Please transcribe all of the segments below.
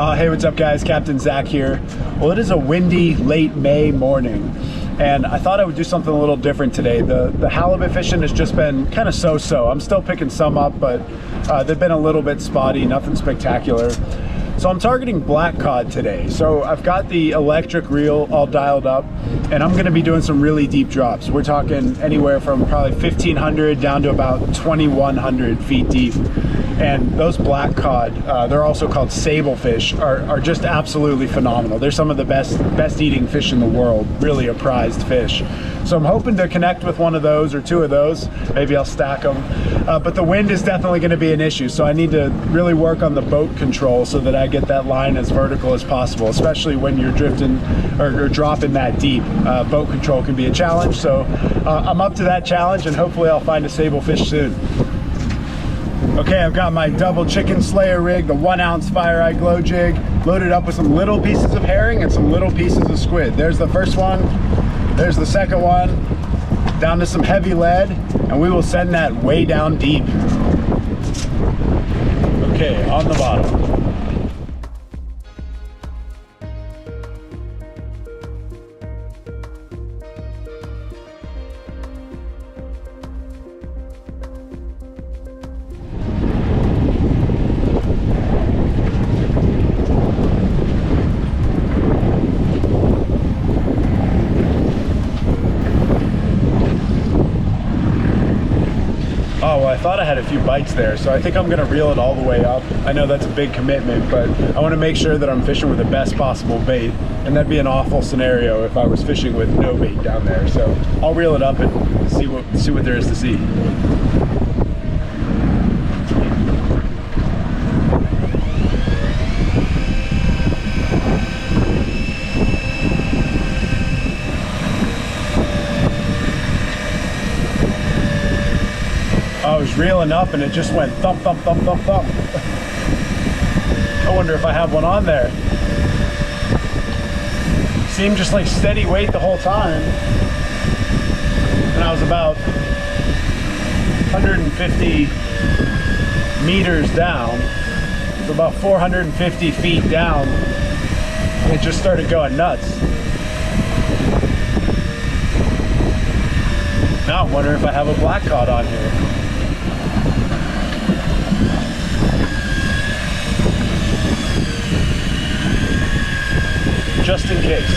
Hey, what's up guys? Captain Zach here. Well, it is a windy late May morning and I thought I would do something a little different today. The halibut fishing has just been kind of so-so. I'm still picking some up, but they've been a little bit spotty, nothing spectacular. So I'm targeting black cod today. So I've got the electric reel all dialed up and I'm gonna be doing some really deep drops. We're talking anywhere from probably 1,500 down to about 2,100 feet deep. And those black cod, they're also called sablefish, are just absolutely phenomenal. They're some of the best eating fish in the world, really a prized fish. So I'm hoping to connect with one of those or two of those. Maybe I'll stack them. But the wind is definitely gonna be an issue. So I need to really work on the boat control so that I get that line as vertical as possible, especially when you're drifting or dropping that deep. Boat control can be a challenge. So I'm up to that challenge and hopefully I'll find a sablefish soon. Okay, I've got my double chicken slayer rig, the 1 ounce fire eye glow jig, loaded up with some little pieces of herring and some little pieces of squid. There's the first one, there's the second one, down to some heavy lead, and we will send that way down deep. Okay, on the bottom. Oh, well, I thought I had a few bites there, so I think I'm gonna reel it all the way up. I know that's a big commitment, but I wanna make sure that I'm fishing with the best possible bait, and that'd be an awful scenario if I was fishing with no bait down there. So I'll reel it up and see what there is to see. I was reeling up and it just went thump, thump, thump, thump, thump. I wonder if I have one on there. Seemed just like steady weight the whole time. And I was about 150 meters down. So about 450 feet down. And it just started going nuts. Now I wonder if I have a black cod on here. Just in case.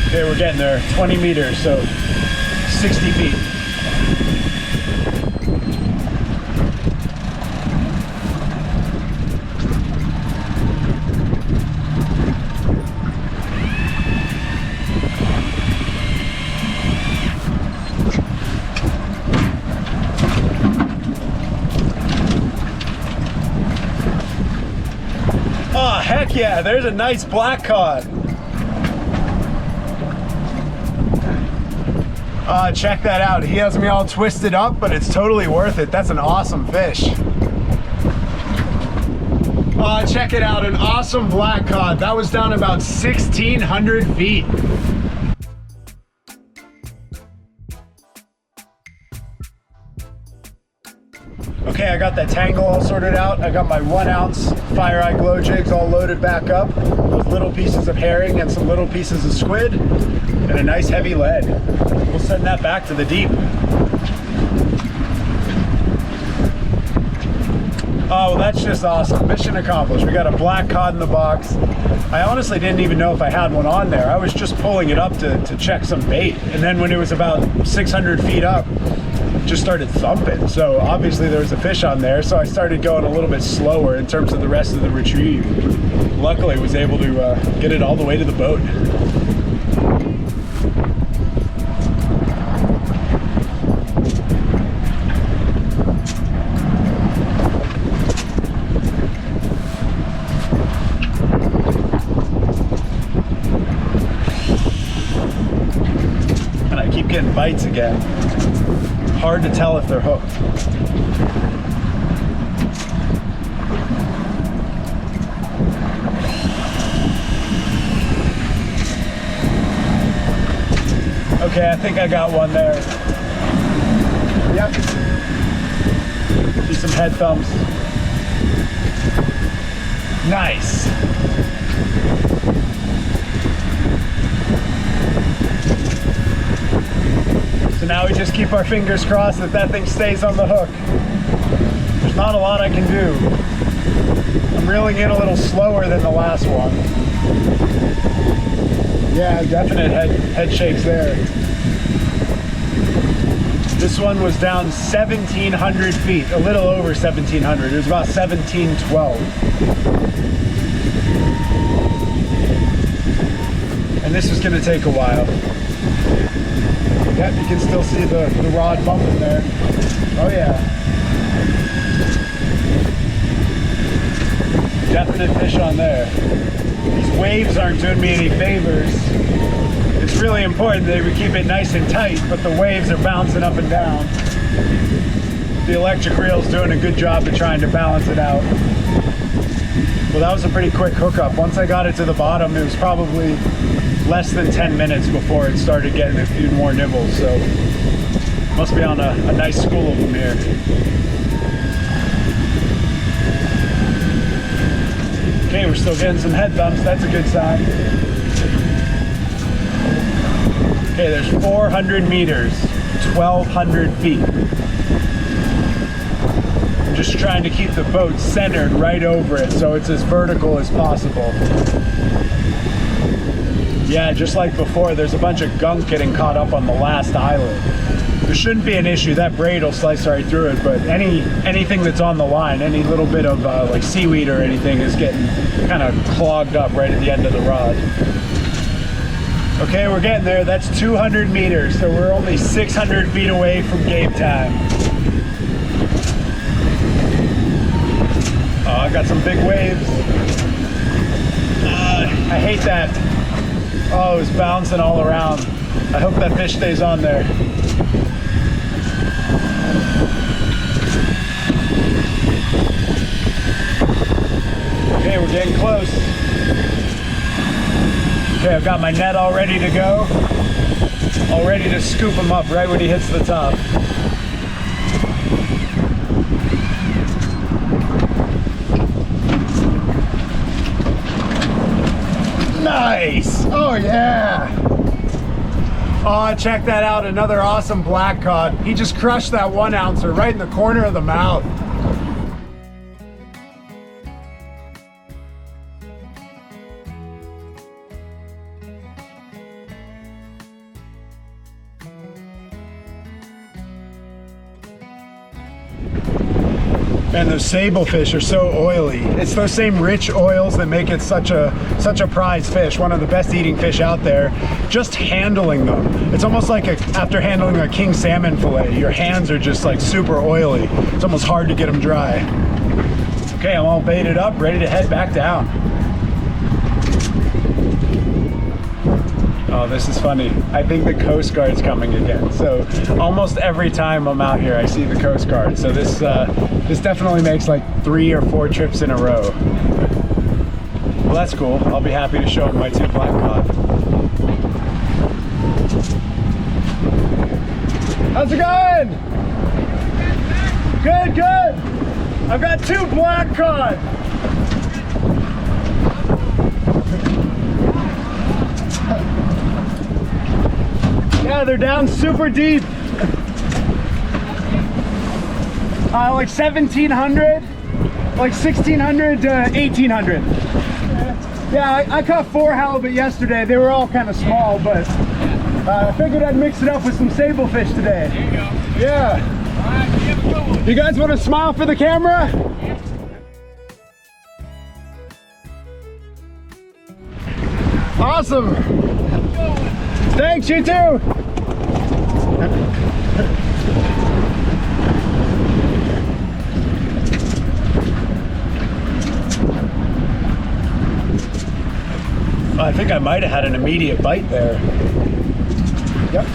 Okay, we're getting there. 20 meters, so 60 feet. Oh, heck yeah, there's a nice black cod. Check that out. He has me all twisted up, but it's totally worth it. That's an awesome fish. Check it out, an awesome black cod. That was down about 1,600 feet. Okay, I got that tangle all sorted out. I got my 1 ounce fire eye glow jigs all loaded back up with little pieces of herring and some little pieces of squid and a nice heavy lead. We'll send that back to the deep. Oh, well, that's just awesome. Mission accomplished. We got a black cod in the box. I honestly didn't even know if I had one on there. I was just pulling it up to check some bait. And then when it was about 600 feet up, just started thumping. So obviously there was a fish on there. So I started going a little bit slower in terms of the rest of the retrieve. Luckily I was able to get it all the way to the boat. And I keep getting bites again. Hard to tell if they're hooked. Okay, I think I got one there. Yep. See some head thumps. Nice. So now we just keep our fingers crossed that that thing stays on the hook. There's not a lot I can do. I'm reeling in a little slower than the last one. Yeah, definite head shakes there. This one was down 1,700 feet, a little over 1,700. It was about 1,712. And this is gonna take a while. Yep, you can still see the rod bumping there. Oh yeah. Definite fish on there. These waves aren't doing me any favors. It's really important that we keep it nice and tight, but the waves are bouncing up and down. The electric reel's doing a good job of trying to balance it out. Well, that was a pretty quick hookup. Once I got it to the bottom, it was probably less than 10 minutes before it started getting a few more nibbles, so must be on a nice school of them here. Okay, we're still getting some head bumps. That's a good sign. Okay, there's 400 meters, 1,200 feet. I'm just trying to keep the boat centered right over it so it's as vertical as possible. Yeah, just like before, there's a bunch of gunk getting caught up on the last island. There shouldn't be an issue. That braid will slice right through it, but anything that's on the line, any little bit of like seaweed or anything is getting kind of clogged up right at the end of the rod. Okay, we're getting there. That's 200 meters, so we're only 600 feet away from game time. Oh, I got some big waves. I hate that. Oh, it's bouncing all around. I hope that fish stays on there. Okay, we're getting close. Okay, I've got my net all ready to go. All ready to scoop him up right when he hits the top. Nice! Oh yeah! Oh, check that out, another awesome black cod. He just crushed that 1 ouncer right in the corner of the mouth. And those sablefish are so oily. It's those same rich oils that make it such a prize fish, one of the best eating fish out there. Just handling them, it's almost like after handling a king salmon fillet, your hands are just like super oily. It's almost hard to get them dry. Okay, I'm all baited up, ready to head back down. Oh, this is funny. I think the Coast Guard's coming again. So almost every time I'm out here, I see the Coast Guard. So this definitely makes like 3 or 4 trips in a row. Well, that's cool. I'll be happy to show them my 2 black cod. How's it going? Good, good. I've got 2 black cod. Yeah, they're down super deep. Like 1,700, like 1,600 to 1,800. Yeah, I caught 4 halibut yesterday. They were all kind of small, but I figured I'd mix it up with some sablefish today. There you go. Yeah. All right, you have a good one. You guys want to smile for the camera? Yeah. Awesome. Thanks, you too. I think I might have had an immediate bite there. Yep.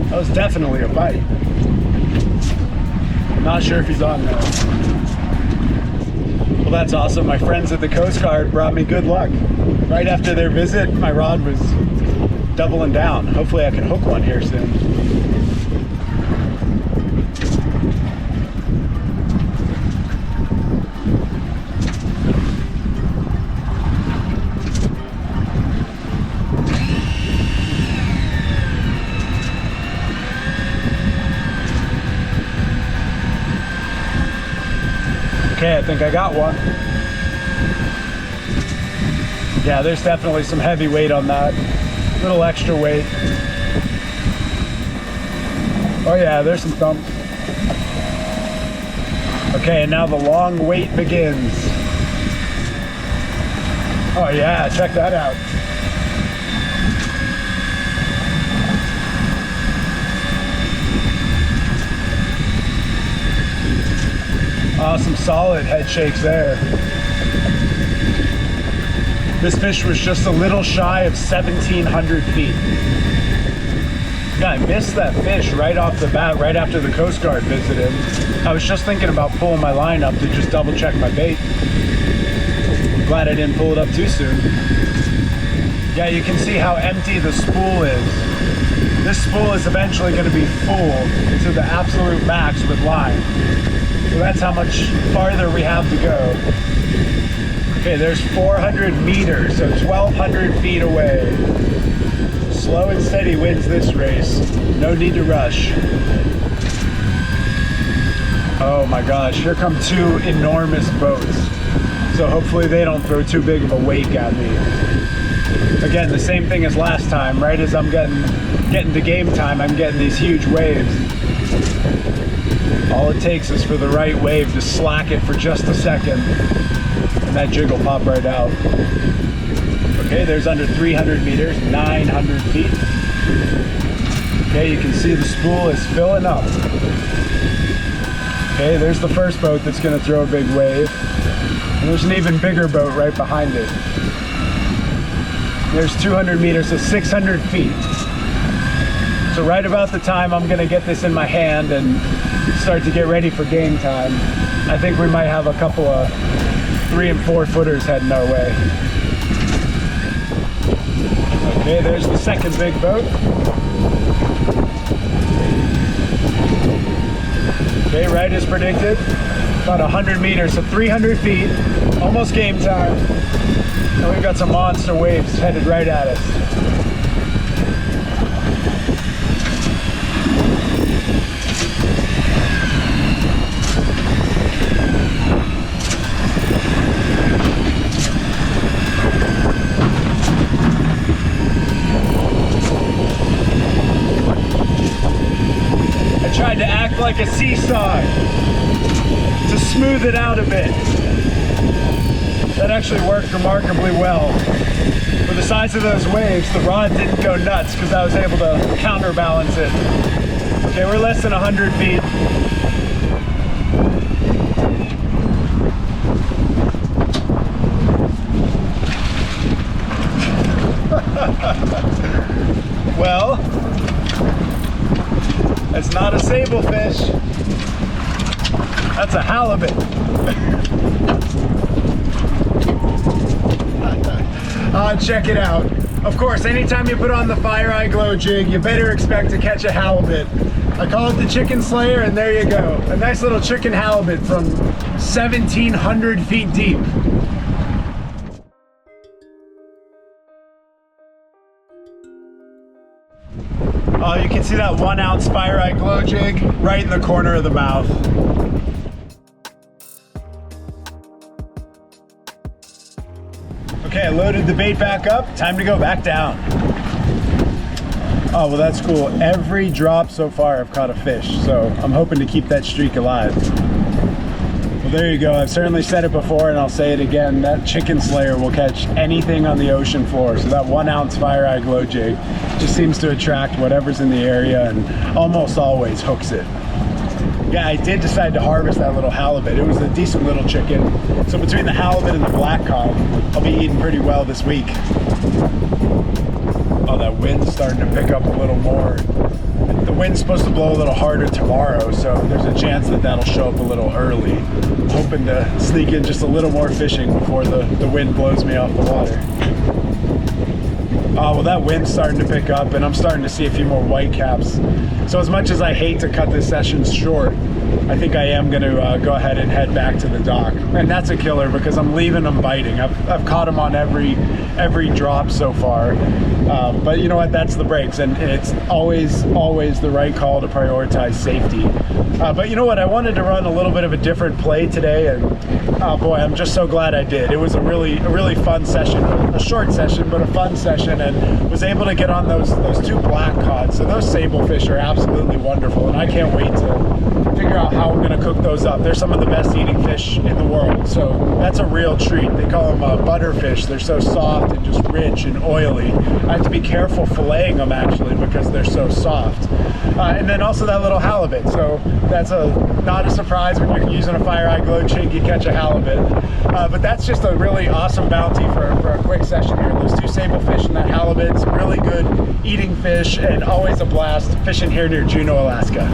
That was definitely a bite. Not sure if he's on there. Well, that's awesome. My friends at the Coast Guard brought me good luck. Right after their visit, my rod was doubling down. Hopefully I can hook one here soon. Okay, I think I got one. Yeah, there's definitely some heavy weight on that. A little extra weight. Oh yeah, there's some thump. Okay, and now the long wait begins. Oh yeah, check that out. Some solid head shakes there. This fish was just a little shy of 1,700 feet. Yeah, I missed that fish right off the bat, right after the Coast Guard visited. I was just thinking about pulling my line up to just double check my bait. Glad I didn't pull it up too soon. Yeah, you can see how empty the spool is. This spool is eventually going to be full to the absolute max with line. So that's how much farther we have to go. Okay, there's 400 meters, so 1,200 feet away. Slow and steady wins this race. No need to rush. Oh my gosh, here come two enormous boats. So hopefully they don't throw too big of a wake at me. Again, the same thing as last time. Right as I'm getting to game time, I'm getting these huge waves. All it takes is for the right wave to slack it for just a second, and that jig will pop right out. Okay, there's under 300 meters, 900 feet. Okay, you can see the spool is filling up. Okay, there's the first boat that's going to throw a big wave. And there's an even bigger boat right behind it. There's 200 meters, so 600 feet. So right about the time I'm going to get this in my hand and start to get ready for game time, I think we might have a couple of 3 and 4 footers heading our way. Okay, there's the second big boat. Okay, right as predicted. About 100 meters, so 300 feet, almost game time. And we've got some monster waves headed right at us. Tried to act like a seesaw to smooth it out a bit. That actually worked remarkably well. For the size of those waves, the rod didn't go nuts because I was able to counterbalance it. Okay, we're less than 100 feet. Well, that's not a sablefish. That's a halibut. Check it out. Of course, anytime you put on the Fire Eye Glow jig, you better expect to catch a halibut. I call it the chicken slayer, and there you go. A nice little chicken halibut from 1,700 feet deep. Oh, you can see that 1 ounce Fire Eye Glow jig right in the corner of the mouth. Okay, I loaded the bait back up. Time to go back down. Oh, well, that's cool. Every drop so far I've caught a fish, so I'm hoping to keep that streak alive. Well, there you go. I've certainly said it before and I'll say it again. That chicken slayer will catch anything on the ocean floor. So that 1 ounce Fire Eye Glow jig just seems to attract whatever's in the area and almost always hooks it. Yeah, I did decide to harvest that little halibut. It was a decent little chicken. So between the halibut and the black cod, I'll be eating pretty well this week. Oh, that wind's starting to pick up a little more. the wind's supposed to blow a little harder tomorrow, so there's a chance that that'll show up a little early. I'm hoping to sneak in just a little more fishing before the wind blows me off the water. Well, that wind's starting to pick up, and I'm starting to see a few more whitecaps. So as much as I hate to cut this session short, I think I am going to go ahead and head back to the dock. And that's a killer because I'm leaving them biting. I've caught them on every drop so far. But you know what? That's the breaks, and it's always the right call to prioritize safety. But you know what? I wanted to run a little bit of a different play today, and oh boy, I'm just so glad I did. It was a really fun session, a short session, but a fun session, and was able to get on those two black cod. So those sablefish are absolutely wonderful, and I can't wait to figure out how we're going to cook those up. They're some of the best eating fish in the world, so that's a real treat. They call them butterfish. They're so soft and just rich and oily. I have to be careful filleting them actually because they're so soft. And then also that little halibut. So that's not a surprise when you're using a fire eye glow jig, you catch a halibut. But that's just a really awesome bounty for a quick session here. Those two sablefish and that halibut's really good eating fish, and always a blast fishing here near Juneau, Alaska.